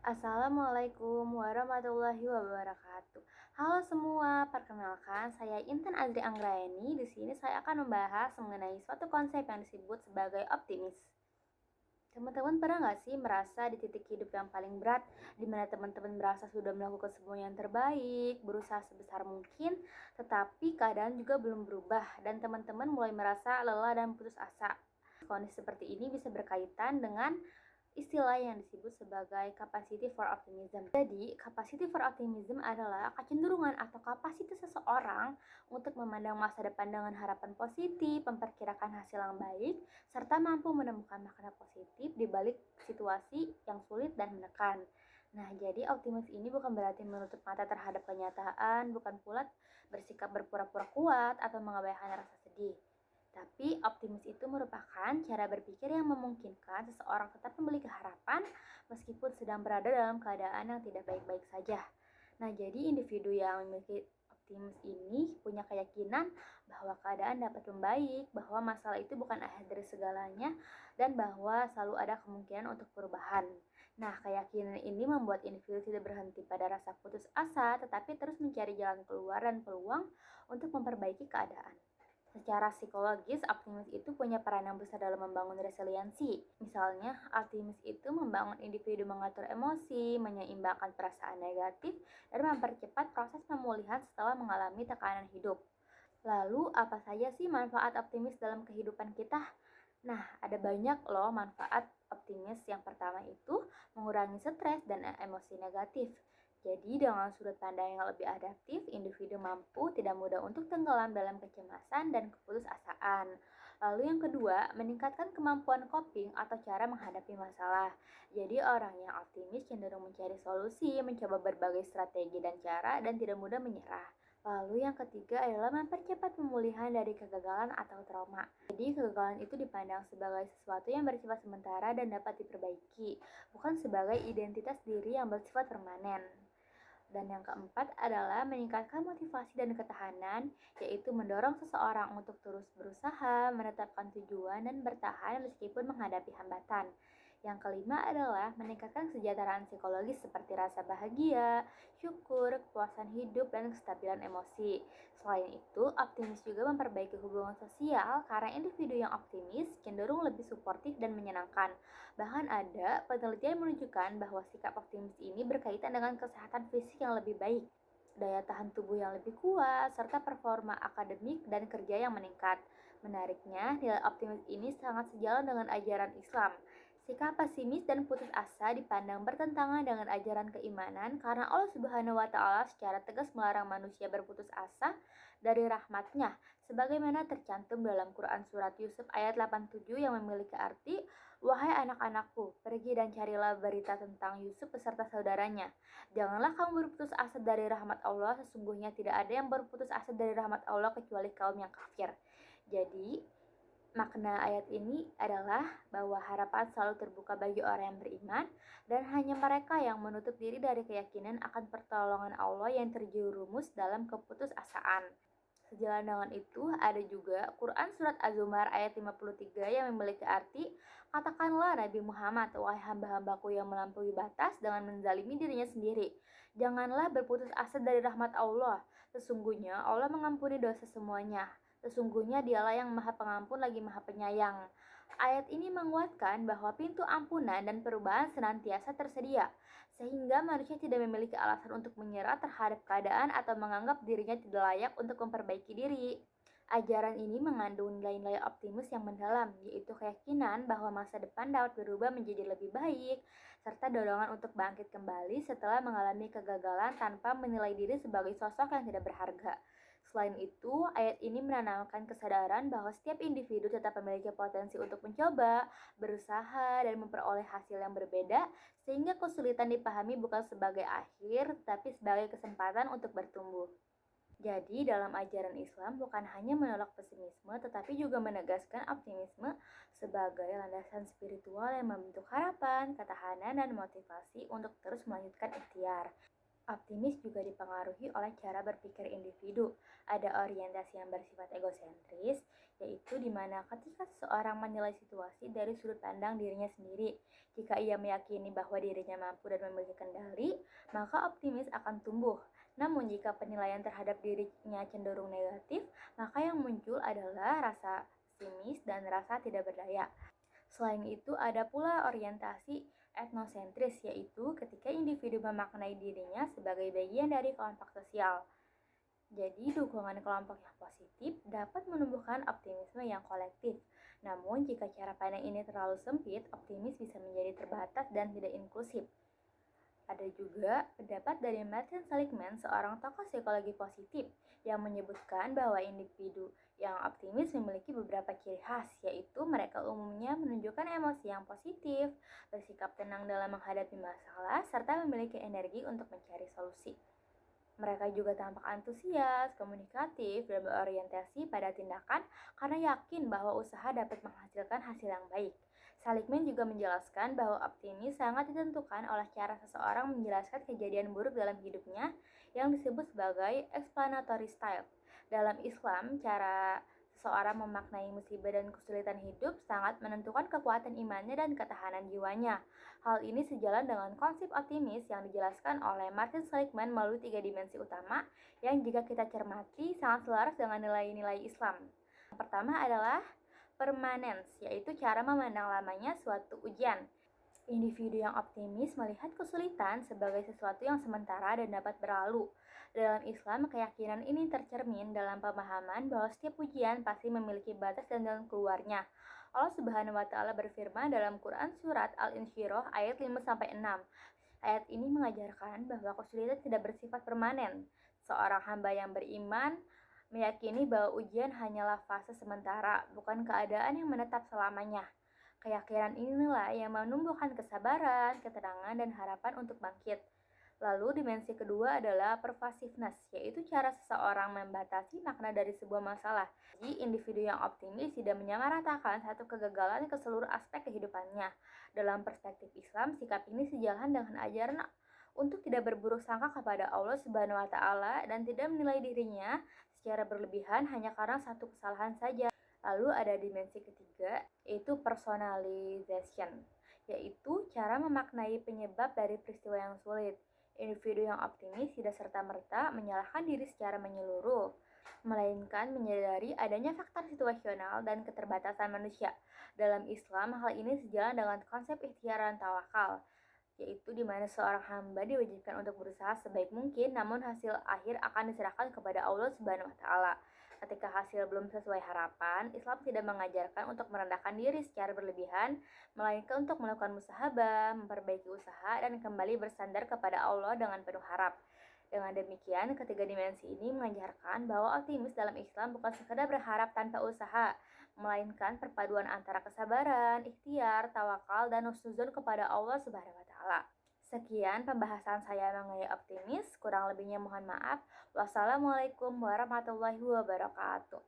Assalamualaikum warahmatullahi wabarakatuh. Halo semua, perkenalkan saya Intan Adri Anggraeni. Di sini saya akan membahas mengenai suatu konsep yang disebut sebagai optimis. Teman-teman pernah nggak sih merasa di titik hidup yang paling berat, di mana teman-teman merasa sudah melakukan semua yang terbaik, berusaha sebesar mungkin, tetapi keadaan juga belum berubah, dan teman-teman mulai merasa lelah dan putus asa. Kondisi seperti ini bisa berkaitan dengan istilah yang disebut sebagai capacity for optimism. Jadi, capacity for optimism adalah kecenderungan atau kapasitas seseorang untuk memandang masa depan dengan harapan positif, memperkirakan hasil yang baik, serta mampu menemukan makna positif di balik situasi yang sulit dan menekan. Nah, jadi optimis ini bukan berarti menutup mata terhadap kenyataan, bukan pula bersikap berpura-pura kuat atau mengabaikan rasa sedih. Tapi optimis itu merupakan cara berpikir yang memungkinkan seseorang tetap memiliki harapan meskipun sedang berada dalam keadaan yang tidak baik-baik saja. Nah, jadi individu yang memiliki optimis ini punya keyakinan bahwa keadaan dapat membaik, bahwa masalah itu bukan akhir dari segalanya, dan bahwa selalu ada kemungkinan untuk perubahan. Nah, keyakinan ini membuat individu tidak berhenti pada rasa putus asa, tetapi terus mencari jalan keluar dan peluang untuk memperbaiki keadaan. Secara psikologis, optimis itu punya peran yang besar dalam membangun resiliensi. Misalnya, optimis itu membangun individu mengatur emosi, menyeimbangkan perasaan negatif, dan mempercepat proses pemulihan setelah mengalami tekanan hidup. Lalu, apa saja sih manfaat optimis dalam kehidupan kita? Nah, ada banyak loh manfaat optimis. Yang pertama itu mengurangi stres dan emosi negatif. Jadi, dengan sudut pandang yang lebih adaptif, individu mampu tidak mudah untuk tenggelam dalam kecemasan dan keputusasaan. Lalu yang kedua, meningkatkan kemampuan coping atau cara menghadapi masalah. Jadi, orang yang optimis cenderung mencari solusi, mencoba berbagai strategi dan cara, dan tidak mudah menyerah. Lalu yang ketiga adalah mempercepat pemulihan dari kegagalan atau trauma. Jadi kegagalan itu dipandang sebagai sesuatu yang bersifat sementara dan dapat diperbaiki, bukan sebagai identitas diri yang bersifat permanen. Dan yang keempat adalah meningkatkan motivasi dan ketahanan, yaitu mendorong seseorang untuk terus berusaha, menetapkan tujuan, dan bertahan meskipun menghadapi hambatan. Yang kelima adalah meningkatkan kesejahteraan psikologis seperti rasa bahagia, syukur, kepuasan hidup, dan kestabilan emosi. Selain itu, optimis juga memperbaiki hubungan sosial karena individu yang optimis cenderung lebih suportif dan menyenangkan. Bahkan ada penelitian menunjukkan bahwa sikap optimis ini berkaitan dengan kesehatan fisik yang lebih baik, daya tahan tubuh yang lebih kuat, serta performa akademik dan kerja yang meningkat. Menariknya, nilai optimis ini sangat sejalan dengan ajaran Islam. Sikap pesimis dan putus asa dipandang bertentangan dengan ajaran keimanan karena Allah Subhanahu wa Ta'ala secara tegas melarang manusia berputus asa dari rahmatnya, sebagaimana tercantum dalam Quran Surat Yusuf ayat 87 yang memiliki arti, "Wahai anak-anakku, pergi dan carilah berita tentang Yusuf beserta saudaranya. Janganlah kamu berputus asa dari rahmat Allah, sesungguhnya tidak ada yang berputus asa dari rahmat Allah kecuali kaum yang kafir." Jadi, makna ayat ini adalah bahwa harapan selalu terbuka bagi orang yang beriman dan hanya mereka yang menutup diri dari keyakinan akan pertolongan Allah yang terjerumus dalam keputusasaan. Sejalan dengan itu, ada juga Quran Surat Az-Zumar ayat 53 yang memiliki arti, "Katakanlah Nabi Muhammad, wahai hamba-hambaku yang melampaui batas dengan menzalimi dirinya sendiri. Janganlah berputus asa dari rahmat Allah. Sesungguhnya Allah mengampuni dosa semuanya. Sesungguhnya dialah yang maha pengampun lagi maha penyayang." Ayat ini menguatkan bahwa pintu ampunan dan perubahan senantiasa tersedia, sehingga manusia tidak memiliki alasan untuk menyerah terhadap keadaan atau menganggap dirinya tidak layak untuk memperbaiki diri. Ajaran ini mengandung nilai-nilai optimis yang mendalam, yaitu keyakinan bahwa masa depan dapat berubah menjadi lebih baik, serta dorongan untuk bangkit kembali setelah mengalami kegagalan tanpa menilai diri sebagai sosok yang tidak berharga. Selain itu, ayat ini menanamkan kesadaran bahwa setiap individu tetap memiliki potensi untuk mencoba, berusaha, dan memperoleh hasil yang berbeda, sehingga kesulitan dipahami bukan sebagai akhir, tapi sebagai kesempatan untuk bertumbuh. Jadi, dalam ajaran Islam bukan hanya menolak pesimisme, tetapi juga menegaskan optimisme sebagai landasan spiritual yang membentuk harapan, ketahanan, dan motivasi untuk terus melanjutkan ikhtiar. Optimis juga dipengaruhi oleh cara berpikir individu. Ada orientasi yang bersifat egosentris, yaitu di mana ketika seseorang menilai situasi dari sudut pandang dirinya sendiri. Jika ia meyakini bahwa dirinya mampu dan memiliki kendali, maka optimis akan tumbuh. Namun jika penilaian terhadap dirinya cenderung negatif, maka yang muncul adalah rasa pesimis dan rasa tidak berdaya. Selain itu, ada pula orientasi etnosentris, yaitu ketika individu memaknai dirinya sebagai bagian dari kelompok sosial. Jadi, dukungan kelompok yang positif dapat menumbuhkan optimisme yang kolektif. Namun, jika cara pandang ini terlalu sempit, optimis bisa menjadi terbatas dan tidak inklusif. Ada juga pendapat dari Martin Seligman, seorang tokoh psikologi positif, yang menyebutkan bahwa individu yang optimis memiliki beberapa ciri khas, yaitu mereka umumnya menunjukkan emosi yang positif, bersikap tenang dalam menghadapi masalah, serta memiliki energi untuk mencari solusi. Mereka juga tampak antusias, komunikatif, dan berorientasi pada tindakan karena yakin bahwa usaha dapat menghasilkan hasil yang baik. Salikman juga menjelaskan bahwa optimis sangat ditentukan oleh cara seseorang menjelaskan kejadian buruk dalam hidupnya yang disebut sebagai explanatory style. Dalam Islam, cara seseorang memaknai musibah dan kesulitan hidup sangat menentukan kekuatan imannya dan ketahanan jiwanya. Hal ini sejalan dengan konsep optimis yang dijelaskan oleh Martin Seligman melalui 3 dimensi utama yang jika kita cermati sangat selaras dengan nilai-nilai Islam. Yang pertama adalah permanence, yaitu cara memandang lamanya suatu ujian. Individu yang optimis melihat kesulitan sebagai sesuatu yang sementara dan dapat berlalu. Dalam Islam, keyakinan ini tercermin dalam pemahaman bahwa setiap ujian pasti memiliki batas dan jalan keluarnya. Allah Subhanahu wa taala berfirman dalam Quran surat Al-Insyirah ayat 5-6. Ayat ini mengajarkan bahwa kesulitan tidak bersifat permanen. Seorang hamba yang beriman meyakini bahwa ujian hanyalah fase sementara, bukan keadaan yang menetap selamanya. Keyakinan inilah yang menumbuhkan kesabaran, ketenangan, dan harapan untuk bangkit. Lalu dimensi kedua adalah pervasiveness, yaitu cara seseorang membatasi makna dari sebuah masalah. Jadi individu yang optimis tidak menyamaratakan satu kegagalan ke seluruh aspek kehidupannya. Dalam perspektif Islam, sikap ini sejalan dengan ajaran untuk tidak berburuk sangka kepada Allah Subhanahu wa taala dan tidak menilai dirinya secara berlebihan hanya karena satu kesalahan saja. Lalu ada dimensi ketiga, yaitu personalization, yaitu cara memaknai penyebab dari peristiwa yang sulit. Individu yang optimis tidak serta-merta menyalahkan diri secara menyeluruh, melainkan menyadari adanya faktor situasional dan keterbatasan manusia. Dalam Islam, hal ini sejalan dengan konsep ikhtiar dan tawakal, yaitu di mana seorang hamba diwajibkan untuk berusaha sebaik mungkin, namun hasil akhir akan diserahkan kepada Allah Subhanahu wa taala. Ketika hasil belum sesuai harapan, Islam tidak mengajarkan untuk merendahkan diri secara berlebihan, melainkan untuk melakukan musahabah, memperbaiki usaha, dan kembali bersandar kepada Allah dengan penuh harap. Dengan demikian, ketiga dimensi ini mengajarkan bahwa optimis dalam Islam bukan sekedar berharap tanpa usaha, melainkan perpaduan antara kesabaran, ikhtiar, tawakal, dan husnuzon kepada Allah Subhanahu wa taala. Sekian pembahasan saya mengenai optimis, kurang lebihnya mohon maaf. Wassalamualaikum warahmatullahi wabarakatuh.